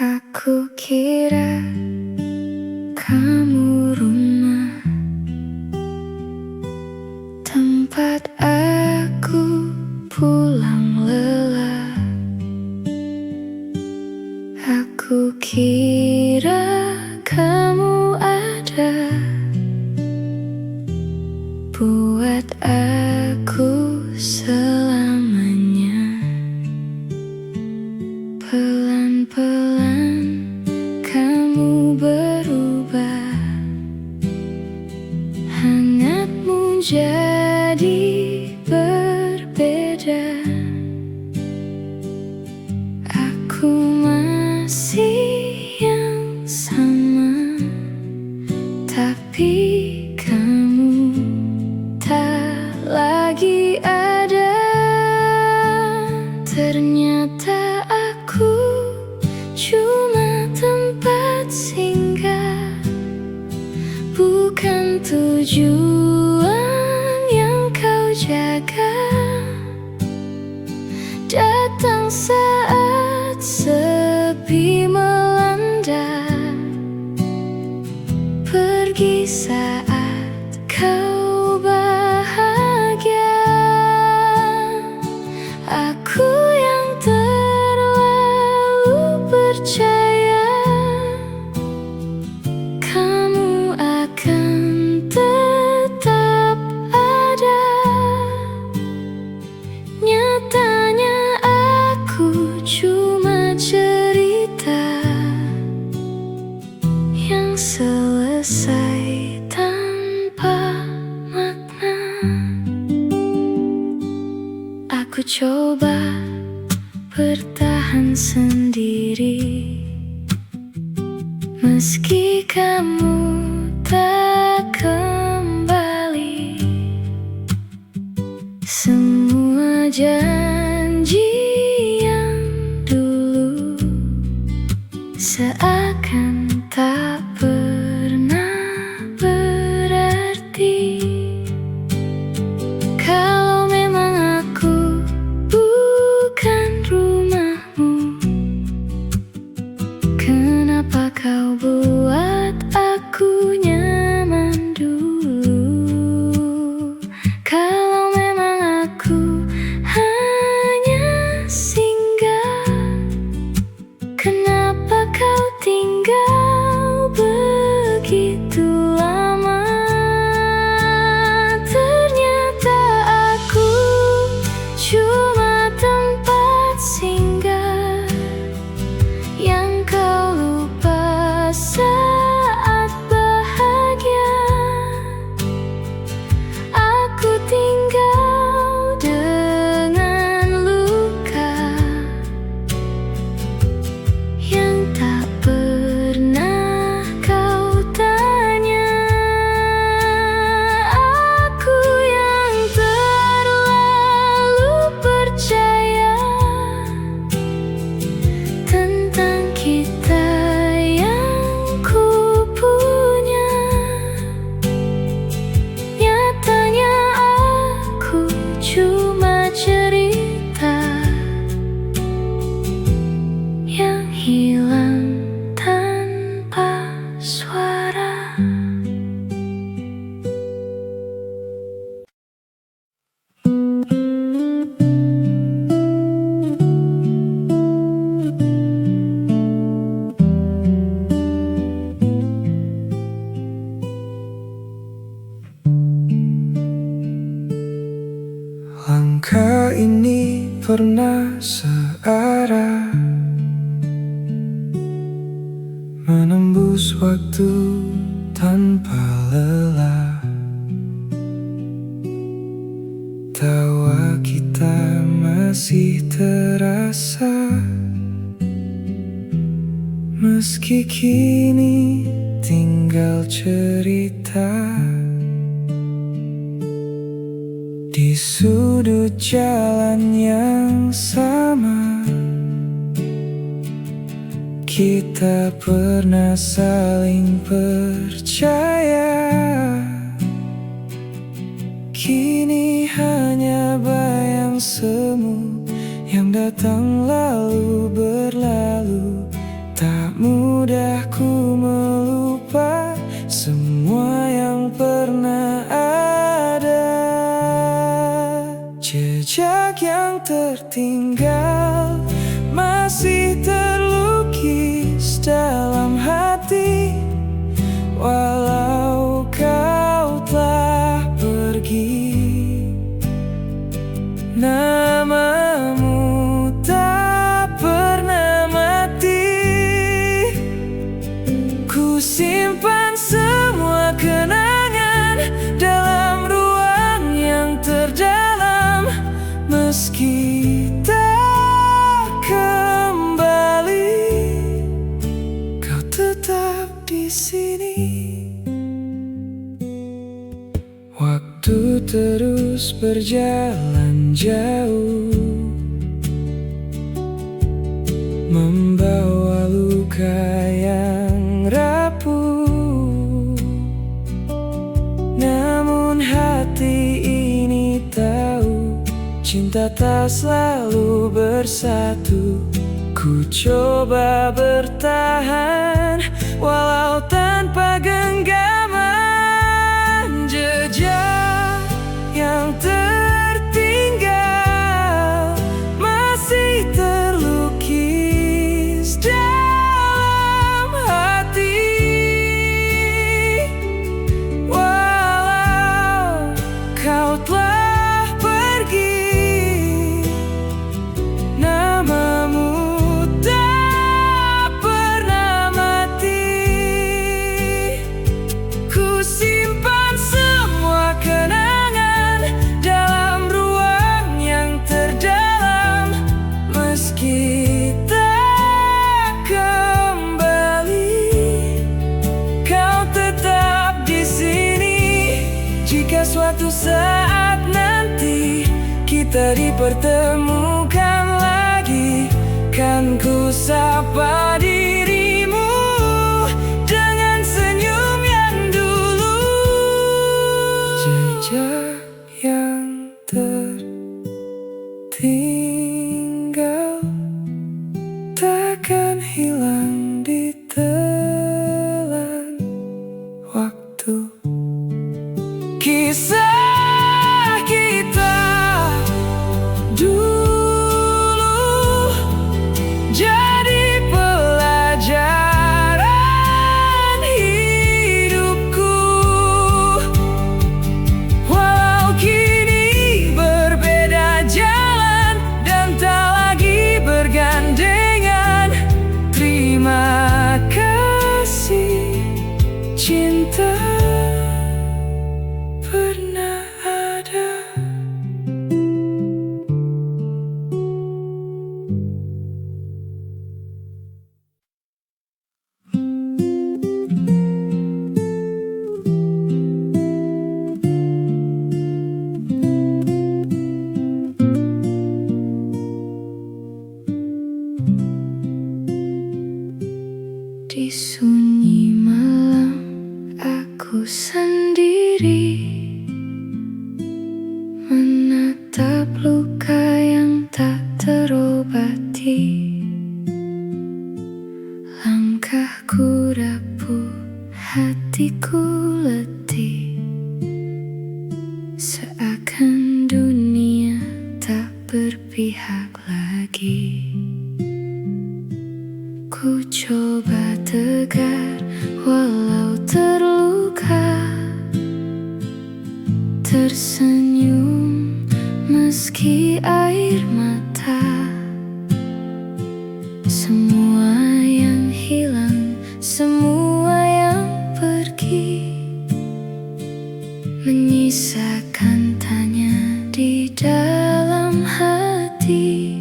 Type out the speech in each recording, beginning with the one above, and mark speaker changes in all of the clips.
Speaker 1: Aku kira kamu rumah, tempat aku pulang lelah. Aku kira kamu ada buat aku selamanya. Pelan-pelan kamu berubah, hangatmu jadi berbeda. Aku masih yang sama, tapi kamu tak lagi ada. Ternyata aku cuma tempat singgah, bukan tujuan yang kau jaga. Datang saat sepi melanda, pergi saat kau bahagia. Aku yang terlalu percaya kamu akan tetap ada. Nyatanya aku cuma cerita yang selesai tanpa makna. Aku coba bertahan sendiri, meski kamu tak kembali. Semua janji yang dulu seakan tak pernah berarti. Kalau memang aku bukan rumahmu, kenapa kau buat aku nyaman dulu? Kalau memang aku hanya singgah, kenapa kau tinggal begitu lama? Ternyata aku cuma tempat singgah yang kau lupa saat bahagia. Aku tinggal dengan luka yang tak pernah kau tanya. Aku yang terlalu percaya tentang kita yang ku punya. Nyatanya aku cuma cerita yang hilang tanpa suara.
Speaker 2: Langkah ini pernah searah, menembus waktu tanpa lelah. Tawa kita masih terasa, meski kini tinggal cerita. Di sudut jalan yang sama, kita pernah saling percaya. Kini hanya bayang semu yang datang lalu berlalu, tak dalam hati. Walau kau telah pergi, namamu tak pernah mati. Ku simpan semua kenangan dalam ruang yang terdalam. Meski tak kembali, kau tetap di sini. Waktu terus berjalan jauh, membawa luka yang rapuh. Namun hati ini tahu, cinta tak selalu bersatu. Ku coba bertahan walau tanpa genggaman. Jejak yang tertinggal masih terlukis dalam hati. Walau kau telah pergi, namamu tak pernah mati. Ku simpan semua kenangan dalam ruang yang terdalam. Meski tak kembali, kau tetap di sini. Jika suatu saat nanti kita dipertemukan lagi, kan ku sapa dirimu dengan senyum yang dulu. Jejak yang tertinggal takkan hilang ditelan waktu. Kisah kita dulu jadi pelajaran hidupku. Walau kini berbeda jalan dan tak lagi bergandengan, terima kasih cinta pernah ada.
Speaker 1: Di sunyi malam aku sendiri menatap luka yang tak terobati. Langkahku rapuh, hatiku letih, seakan dunia tak berpihak lagi. Ku coba tegar walau terluka, tersenyum meski air mata. Semua yang hilang, semua yang pergi, menyisakan tanya di dalam hati.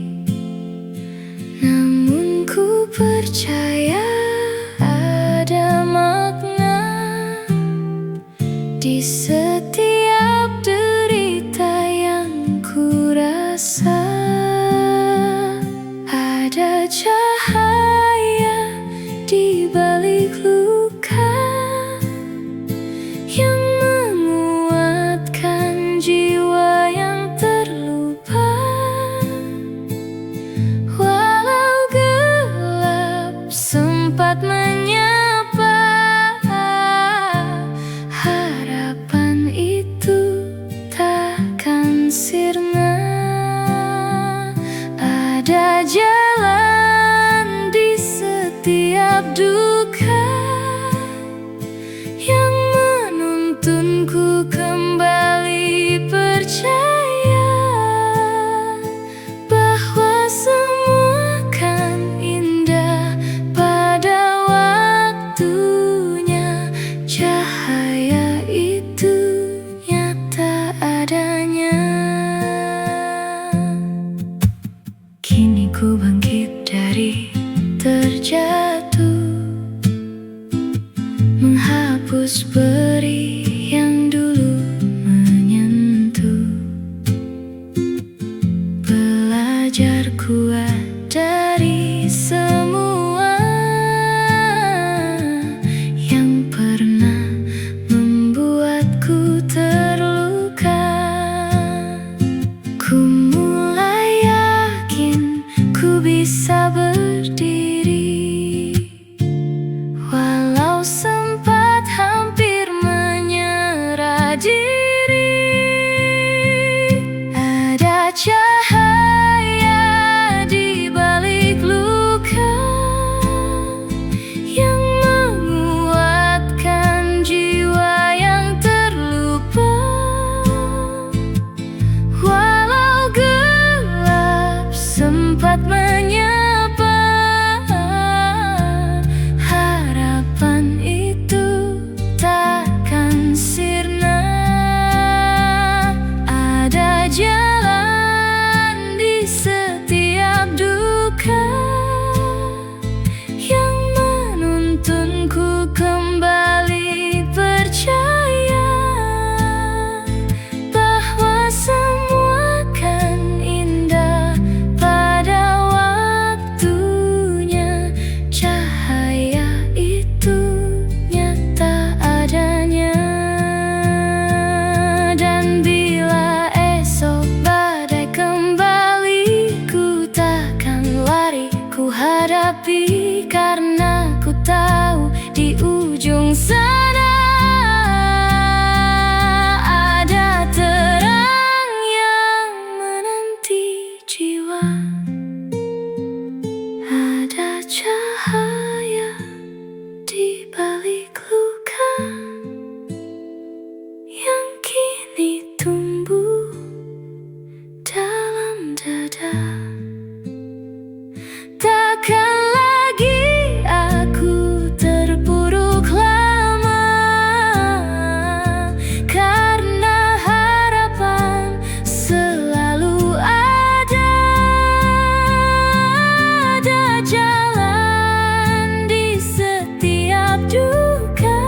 Speaker 1: Namun ku percaya ada makna di setiap derita yang ku rasa. Ada cahaya di balik luka yang menguatkan jiwa yang terlupa. Walau gelap sempat menyapa, harapan itu takkan sirna. Ada jalan di setiap terjatuh, menghapus beri yang dulu menyentuh. Belajar kuat dari semua yang pernah membuatku terluka. Ku mulai yakin ku bisa berdiri, walau sempat hampir menyerah diri. Ada cahaya di balik luka yang menguatkan jiwa yang terlupa. Walau gelap sempat menyapa, harapan itu takkan sirna. Ada jalan di setiap duka yang menuntunku kembali percaya bahwa semua kan indah pada waktunya. Cahaya itu nyata adanya, dan bila esok badai kembali, ku takkan lari, ku hadapi, karena ku tahu di ujung sana ada terang yang menanti jiwa. Ada cahaya di balik luka yang kini tumbuh dalam dada. Takkan lagi aku terpuruk lama, karena harapan selalu ada. Ada jalan di setiap duka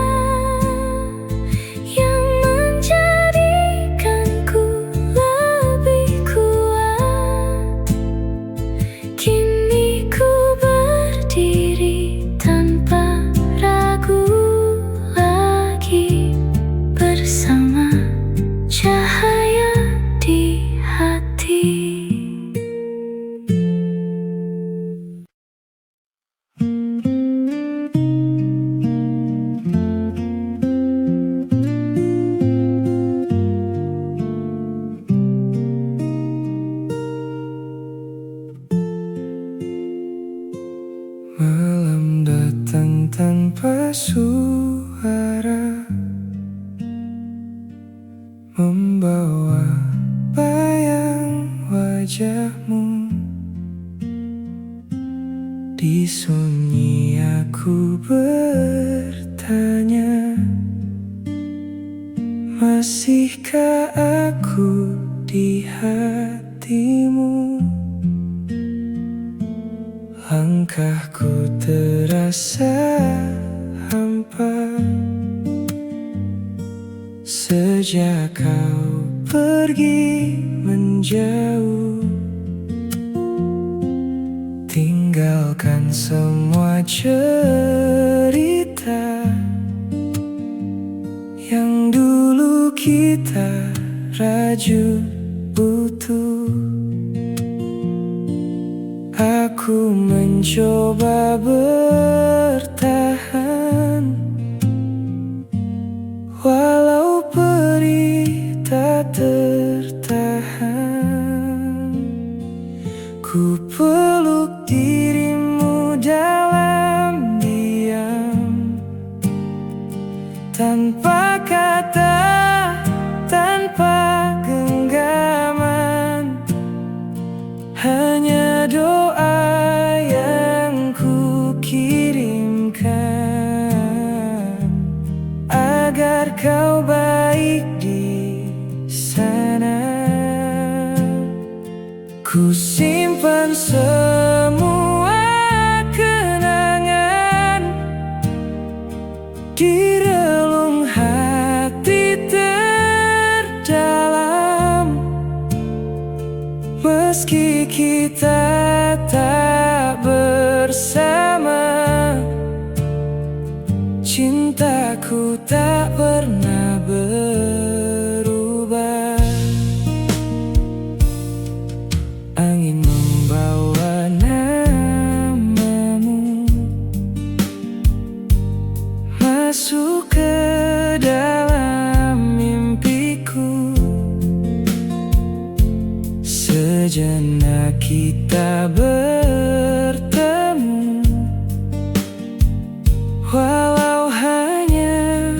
Speaker 1: yang menjadikanku lebih kuat. Kini ku berdiri tanpa ragu lagi, bersama cahaya di hati.
Speaker 2: Malam datang tanpa suara, membawa bayang wajahmu. Di sunyi aku bertanya, masihkah aku di hatimu? Langkahku terasa hampa sejak kau pergi menjauh, tinggalkan semua cerita yang dulu kita rajut utuh. Aku mencoba bertahan, walau perih tak tertahan. Ku peluk dirimu dalam diam, tanpa kata, tanpa genggaman. Hanya doa yang ku kirimkan, agar kau baik di sana. Ku simpan semua kenangan tak pernah berubah. Angin membawa namamu masuk ke dalam mimpiku. Sejenak kita bertemu, walau hanya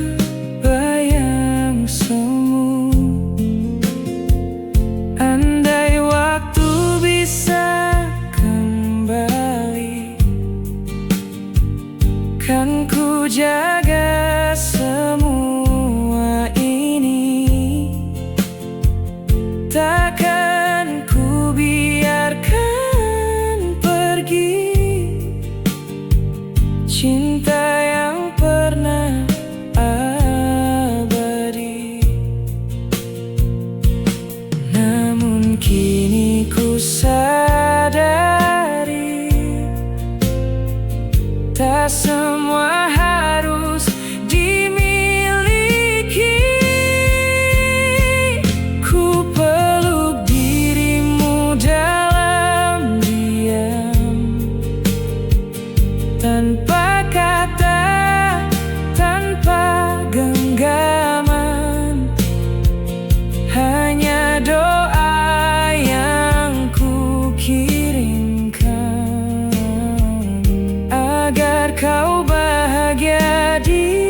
Speaker 2: bayang semu. Andai waktu bisa kembali, kan ku jaga semua ini. Takkan ku biarkan pergi cinta yang pernah abadi. Namun kini ku sadari, tak semua harus dimiliki. Ku peluk dirimu dalam diam, tanpa kata, tanpa genggaman. Hanya doa yang ku kirimkan, agar kau bahagia di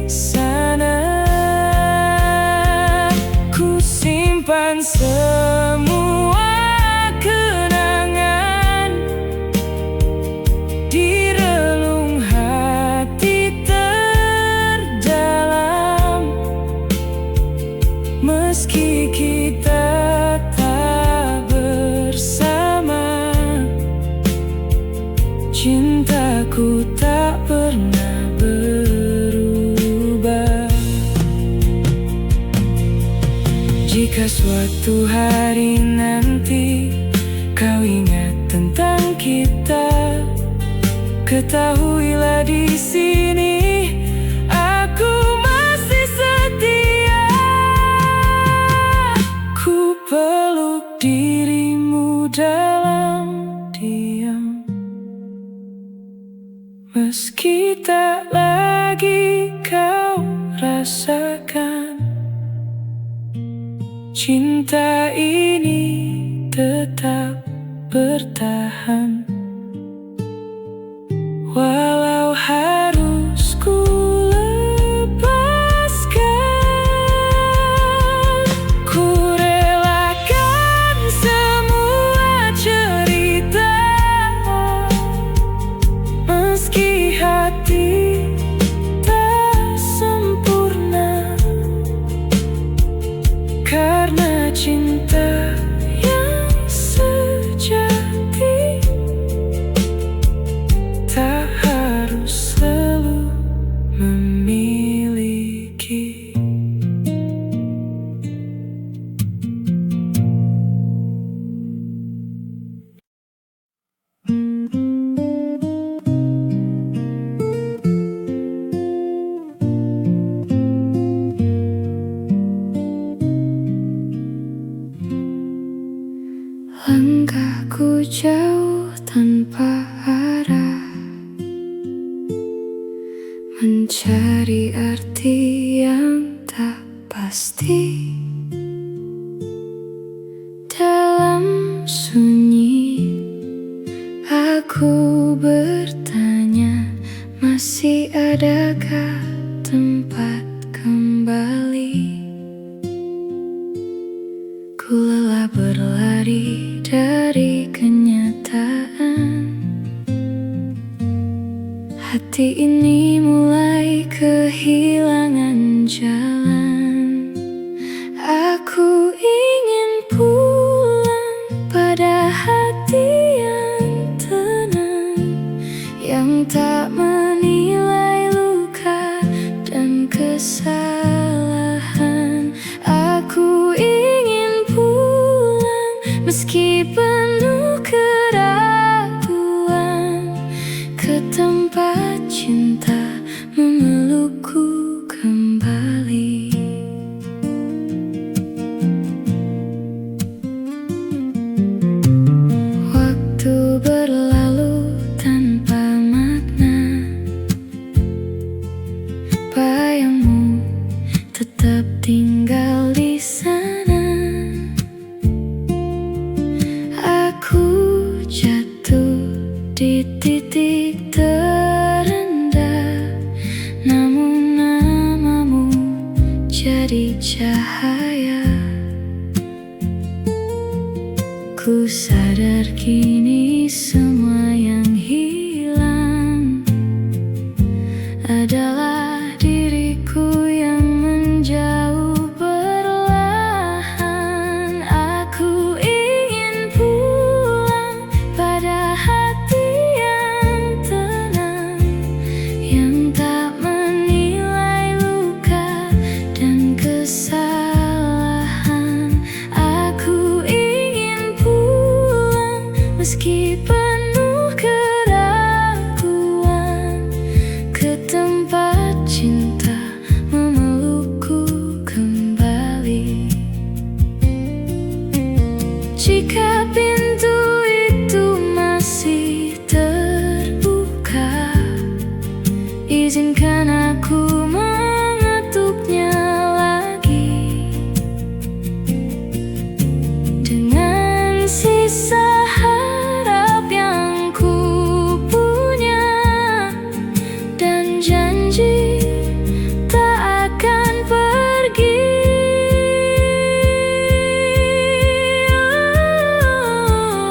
Speaker 2: sana. Ku simpan semua kenangan di relung hati terdalam. Meski kita tak bersama, cintaku tak pernah berubah. Jika suatu hari nanti kau ingat tentang kita, ketahuilah di sini aku masih setia. Ku peluk dirimu dalam diam, meski tak lagi kau rasakan. Cinta ini tetap bertahan, walau harus ku lepaskan. Ku relakan semua cerita, meski hati tak sempurna. Karena cinta yang sejati tak harus selalu memiliki. Langkahku jauh tanpa arah, mencari arti yang tak pasti. Dalam sunyi aku bertanya, masih adakah tempat kembali? Ku lelah berlari dari kenyataan. Hati ini mulai kehilangan jalan. Aku ingin pulang pada hati yang tenang, yang tak menilai luka dan kesalahan. Aku ingin pulang meski penuh keraguan, ke tempat cinta memelukku kembali. titik terendah, namun namamu jadi cahaya. Ku sadar kini semua yang hilang adalah diriku yang menjauh perlahan. Aku ingin pulang pada hati yang tenang, yang tak menilai luka dan kesalahan. Aku ingin pulang meski penuh keraguan, ke tempat cinta memelukku kembali. Jika pintu itu masih terbuka, izinkan aku mengetuknya lagi. Dengan sisa harap yang ku punya dan janji tak akan pergi.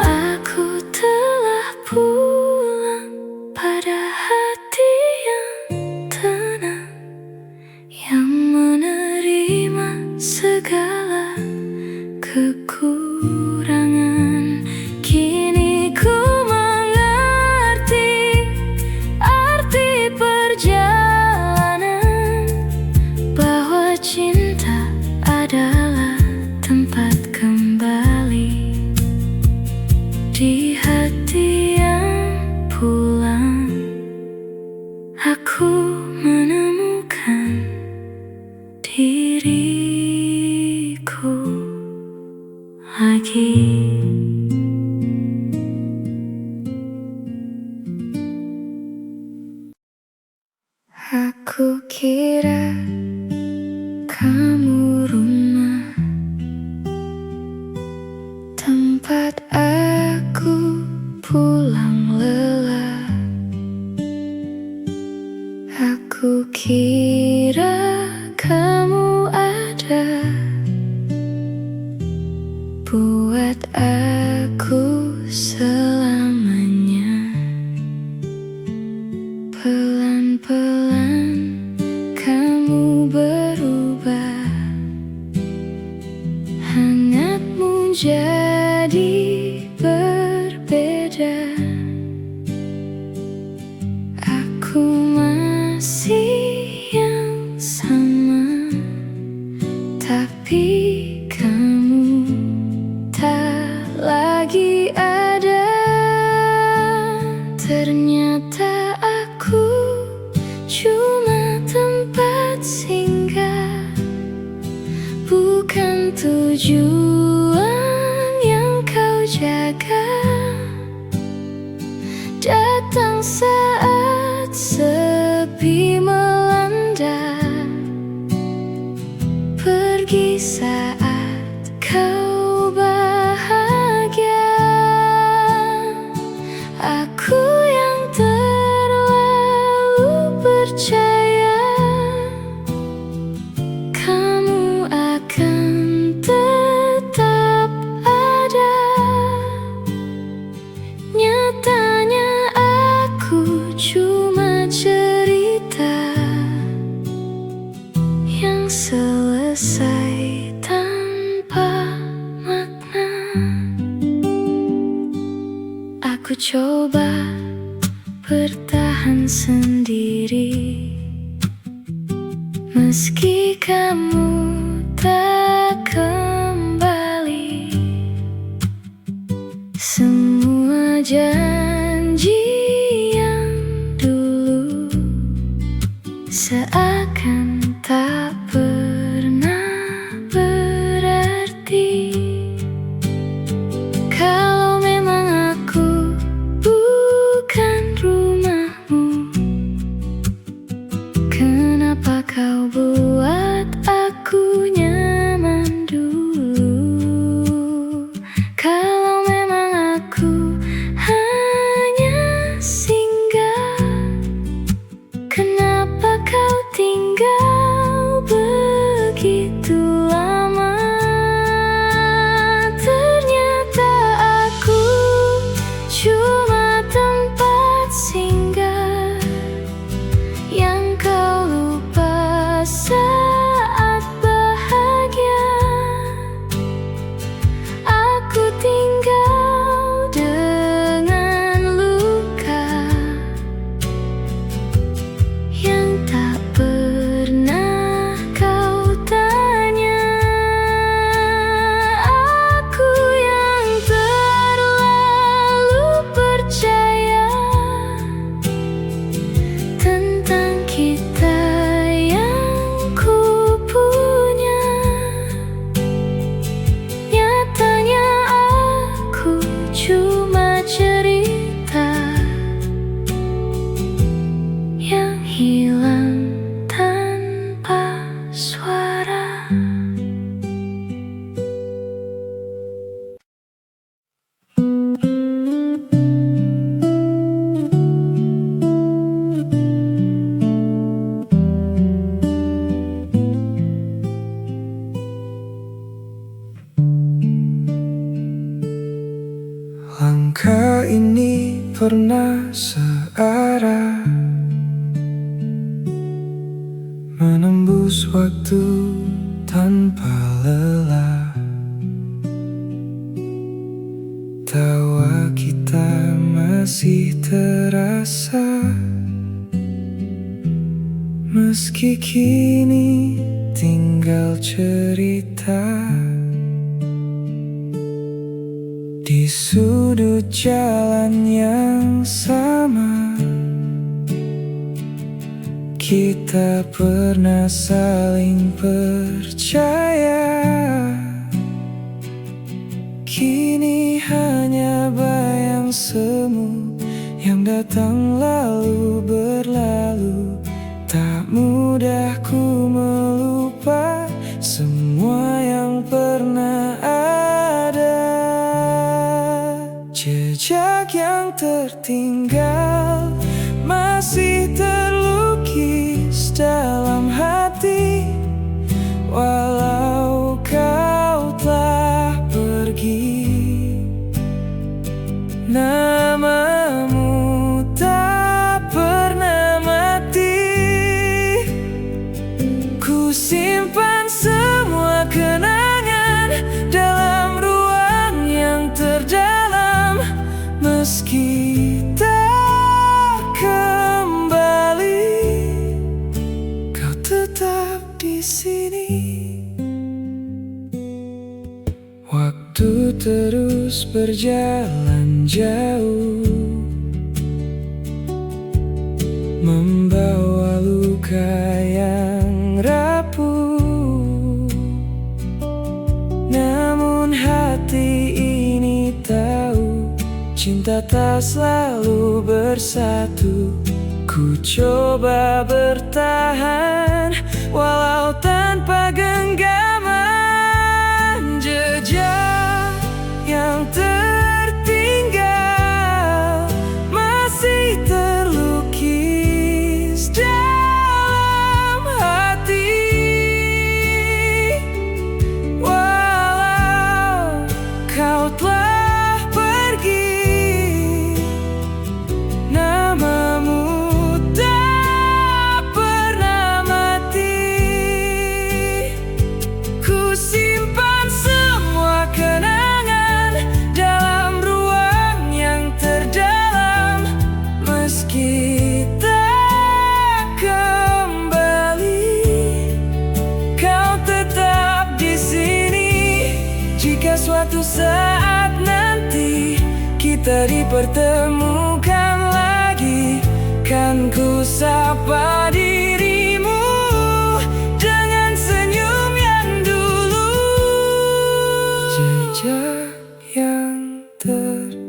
Speaker 2: Aku telah pulang pada hati yang tenang, yang menerima segala kekurangan. Kini ku mengerti arti perjalanan, bahwa cinta adalah tempat kembali di hati yang pulang. Aku menemukan diriku lagi. Aku kira kamu rumah, tempat aku pulang lelah. Aku kira kamu ada buat aku selamanya. Pelan-pelan kamu berubah, hangatmu jadi berbeda. Aku masih yang sama, tapi kamu tak lagi ada. Ternyata aku cuma tempat singgah, bukan tujuan yang kau jaga. Datang saat sepi melanda, pergi saat kau bahagia. Aku yang terlalu percaya kamu akan tetap ada. Nyatanya aku cuma cerita yang selesai tanpa makna. Aku coba bertahan sendiri, meski kamu tak kembali. Semua janji yang dulu seakan tak pernah berarti. Kalau memang aku bukan rumahmu, kenapa kau buat aku nyaman dulu? Kalau memang aku hanya singgah
Speaker 3: pernah searah, menembus waktu tanpa lelah. Tawa kita masih terasa, meski kini tinggal cerita. Di sudut jalan yang sama, kita pernah saling percaya. Kini hanya bayang semu yang datang lalu berlalu. Tak mudah ku melupa semua yang pernah ada. Jejak yang tertinggal masih terlukis dalam hati, walau kau telah pergi. Namamu tak pernah mati. Ku simpan semua kenangan dalam ruang yang terdalam, meski tak kembali, kau tetap di sini. Waktu terus berjalan jauh, membawa luka yang rapuh. Namun hati ini tahu, cinta tak selalu bersatu. Ku coba bertahan walau tanpa genggaman. Jejak yang tertinggal masih terlukis dalam hati, walau kau telah pergi. Namamu tak pernah mati. Ku simpan semua kenangan dalam ruang yang terdalam, meski tak kembali, kau tetap di sini. Jika suatu saat nanti kita dipertemukan lagi, kan ku sapa dirimu dengan senyum yang dulu. Jejak yang tertinggal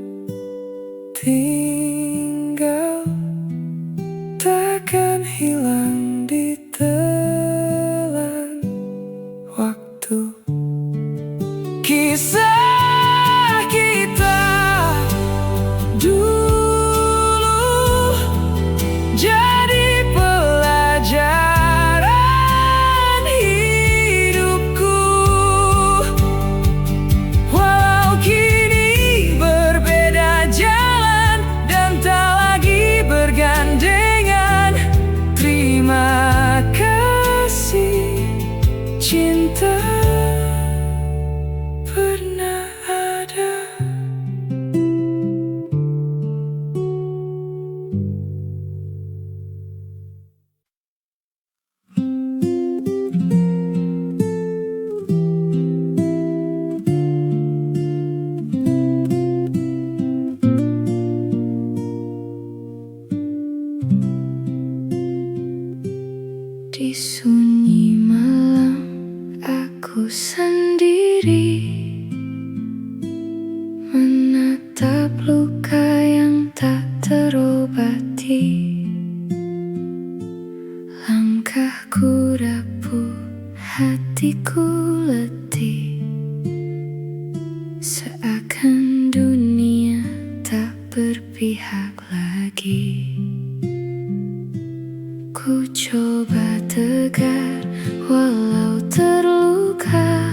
Speaker 3: takkan hilang ditelan waktu. Kisah kita dulu jadi pelajaran hidupku, walau kini berbeda jalan dan tak lagi bergandengan. Terima kasih cinta pernah ada.
Speaker 2: Di sunyi malam aku sendiri, menatap luka yang tak terobati. Langkahku rapuh, hatiku letih, seakan dunia tak berpihak lagi. Ku coba tegar walau terluka,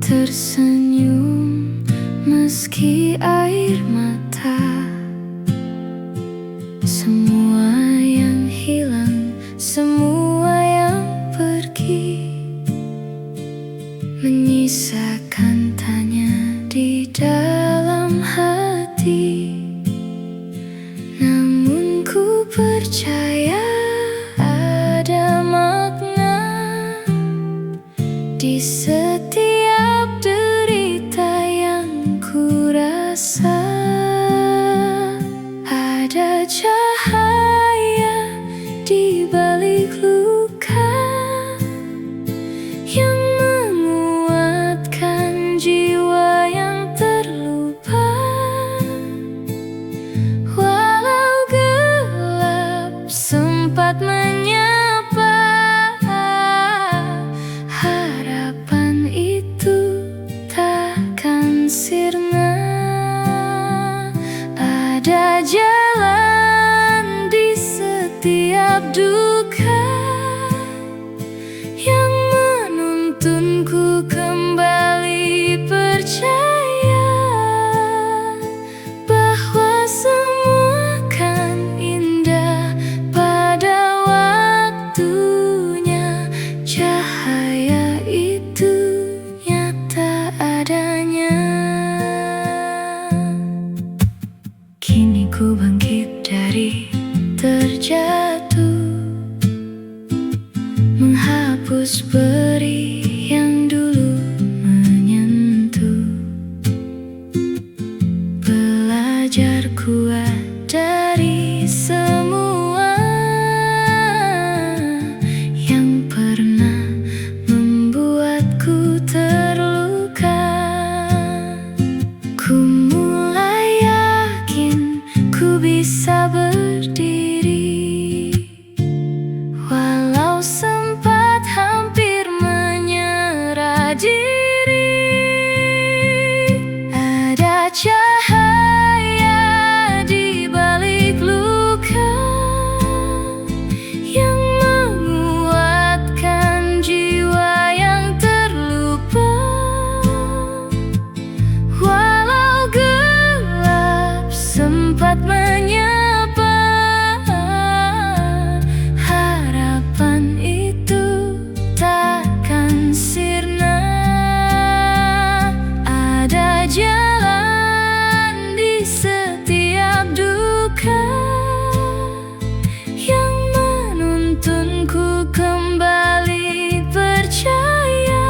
Speaker 2: tersenyum meski air mata. semua yang hilang, semua yang pergi, menyisakan tanya di dalam hati. Namun ku percaya ada makna di setiap derita yang ku rasa. Ada cahaya di balik luka yang menguatkan jiwa yang terlupa. Walau gelap sempat menyapa, harapan itu takkan sirna. Ada jalan di setiap duka yang menuntunku kembali percaya bahwa semua kan indah pada waktunya. Cahaya itu nyata adanya. Kini ku bangkit dari terjatuh, menghapus beri yang dulu menyentuh. Belajar kuat dari semua yang pernah membuatku terluka. Ku mulai yakin ku bisa berdiri, walau sempat hampir menyerah diri. Ada cahaya di balik luka yang menguatkan jiwa yang terlupa. Walau gelap sempat menyapa, harapan itu takkan sirna. Ada jalan di setiap duka yang menuntunku kembali percaya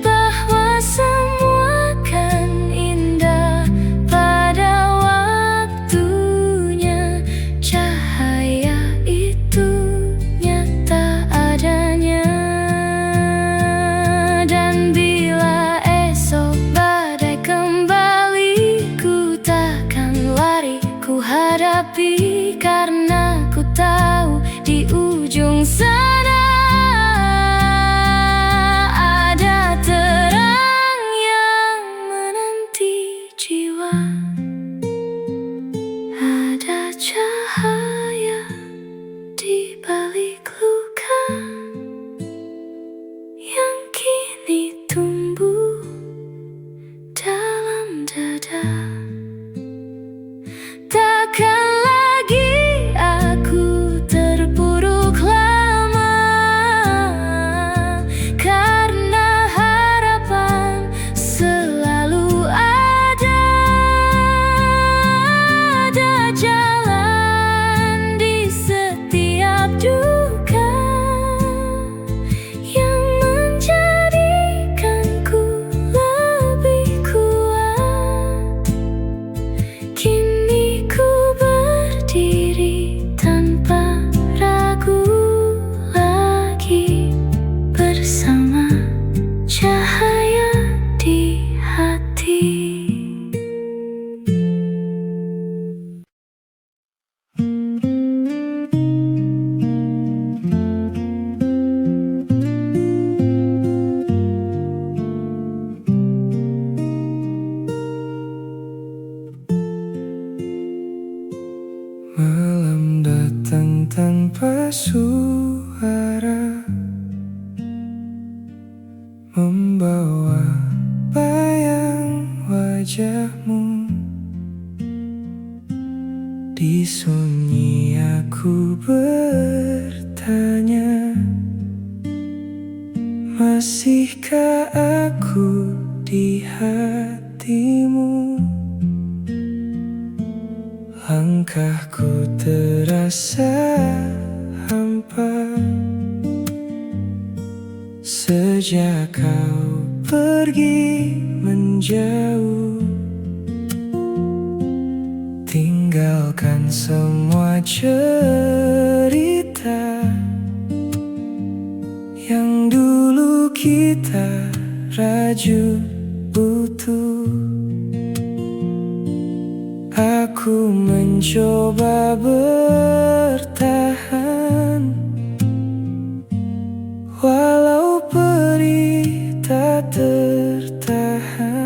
Speaker 2: bahwa semua kan indah pada waktunya. Cahaya itu nyata adanya. Dan bila esok badai kembali, ku takkan lari, ku hadapi, karena ku tahu di ujung sana ada terang yang menanti jiwa. Ada cahaya di balik luka yang kini tumbuh dalam dada. Takkan lagi aku terpuruk lama, karena harapan selalu ada. Ada jalan di setiap duka yang menjadikanku lebih kuat. Kini ku berdiri tanpa ragu lagi, bersama cahaya di hati.
Speaker 3: Malam datang tanpa suara, membawa bayang wajahmu Di sunyi aku bertanya, masihkah aku di hatimu? Langkahku terasa hampa sejak kau pergi menjauh, tinggalkan semua cerita yang dulu kita rajut utuh. Aku mencoba bertahan, walau perih tak tertahan.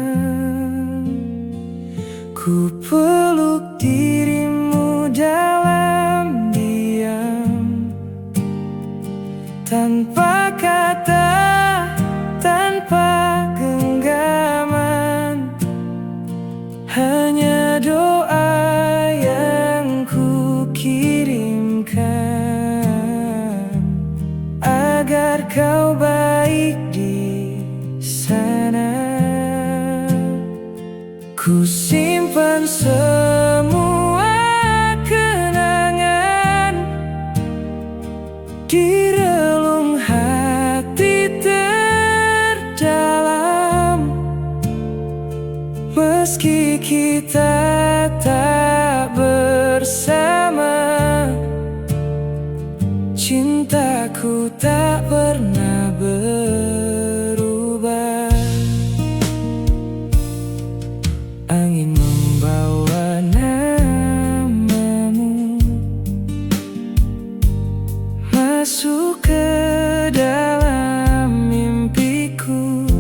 Speaker 3: Ku peluk dirimu dalam diam, tanpa kata, tanpa genggaman. Hanya doa yang ku kirimkan, agar kau baik di sana. Ku simpan semua kenangan di relung hati terdalam. Meski kita tak bersama, cintaku tak pernah berubah. Angin membawa namamu masuk ke dalam mimpiku.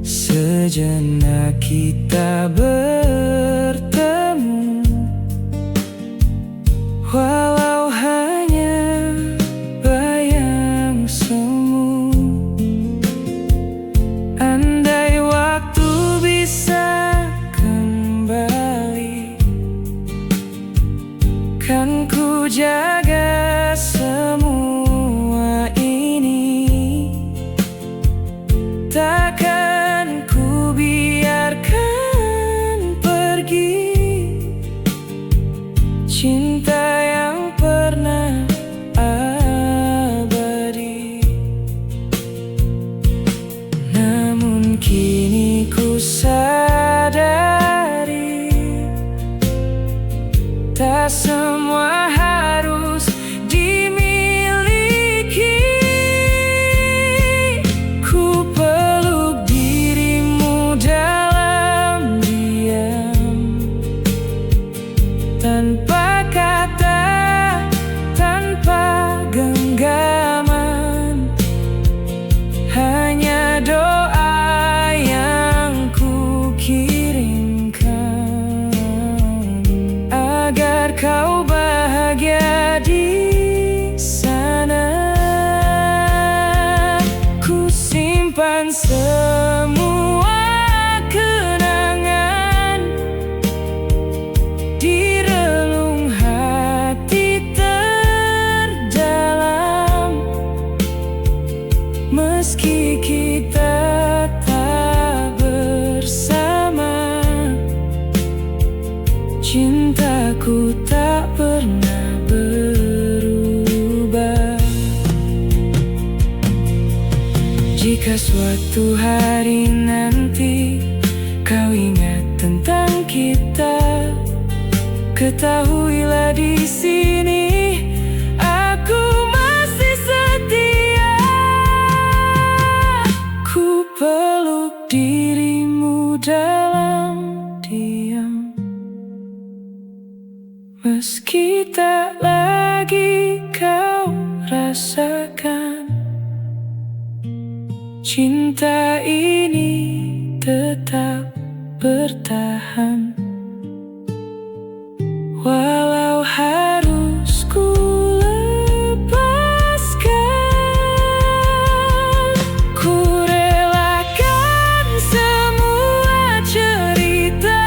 Speaker 3: Sejenak kita bertemu, walau hanya bayang semu. Andai waktu bisa kembali, kan ku jaga semua ini. Takkan ku biarkan pergi cinta yang pernah abadi. Namun kini ku sadari, tak semua harus dimiliki. Ku peluk dirimu dalam diam, tanpa kata, tanpa genggaman. Hanya doa yang ku kirimkan, agar kau bahagia di sana. Ku simpan semua kenangan di relung hati terdalam. Meski kita tak bersama, cintaku tak pernah berubah. Jika suatu hari nanti kau ingat tentang kita, ketahuilah di sini aku masih setia. Ku peluk dirimu dalam diam, meski tak lagi kau rasakan. Cinta ini tetap bertahan, walau harus ku lepaskan. Ku relakan semua cerita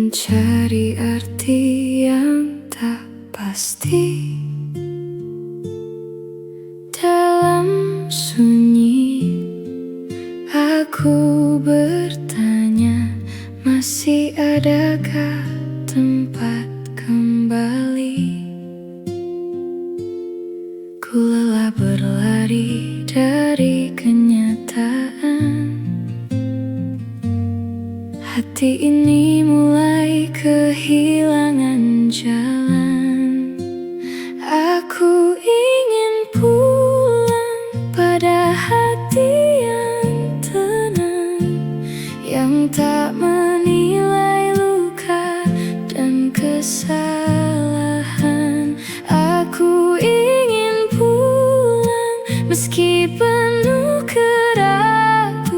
Speaker 2: mencari arti yang tak pasti. Dalam sunyi aku bertanya, masih adakah tempat kembali? Ku lelah berlari dari kenyataan. Hati ini mulai kehilangan jalan. Aku ingin pulang pada hati yang tenang, yang tak menilai luka dan kesalahan. Aku ingin pulang meski penuh keraguan,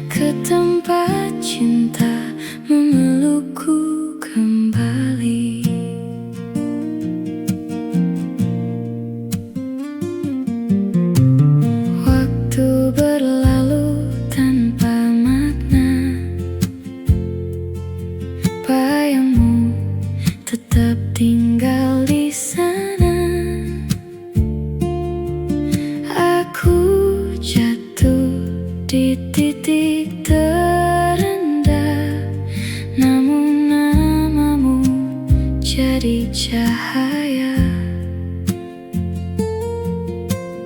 Speaker 2: ke tempat cinta memelukku kembali. Waktu berlalu tanpa makna, bayangmu tetap tinggal di sana. Aku jatuh di titik terendah, namun namamu jadi cahaya.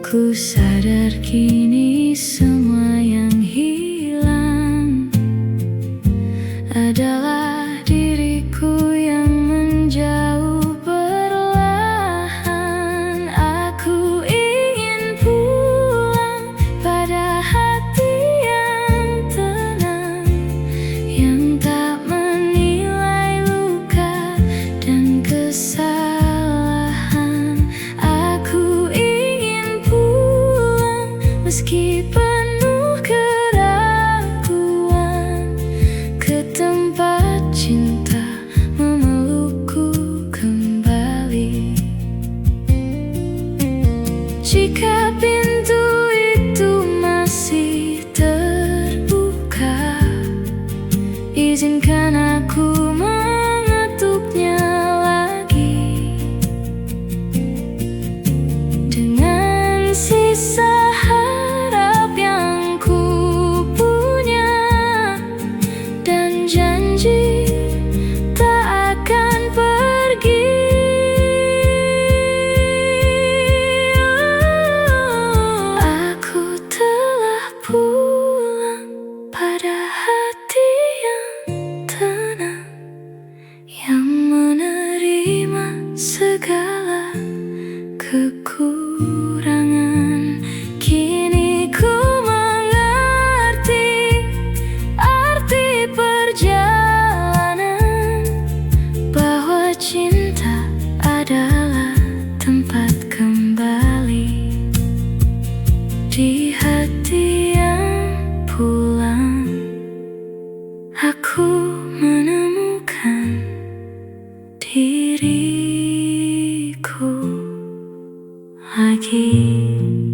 Speaker 2: Ku sadar kini semua yang hilang adalah diriku yang menjauh perlahan. Aku ingin pulang pada hati yang tenang, yang tak menilai luka dan kesalahan. Aku ingin pulang meski penuh keraguan, ke tempat cinta memelukku kembali. Jika pintu itu masih terbuka, izinkan aku mengetuknya lagi. Dengan sisa harap yang ku punya dan janji tak akan pergi. Aku telah pulang pada hati yang tenang, yang menerima segala kekurangan. Kini ku mengerti arti perjalanan, bahwa cinta adalah tempat kembali di hati yang pulang. Aku menemukan diriku lagi.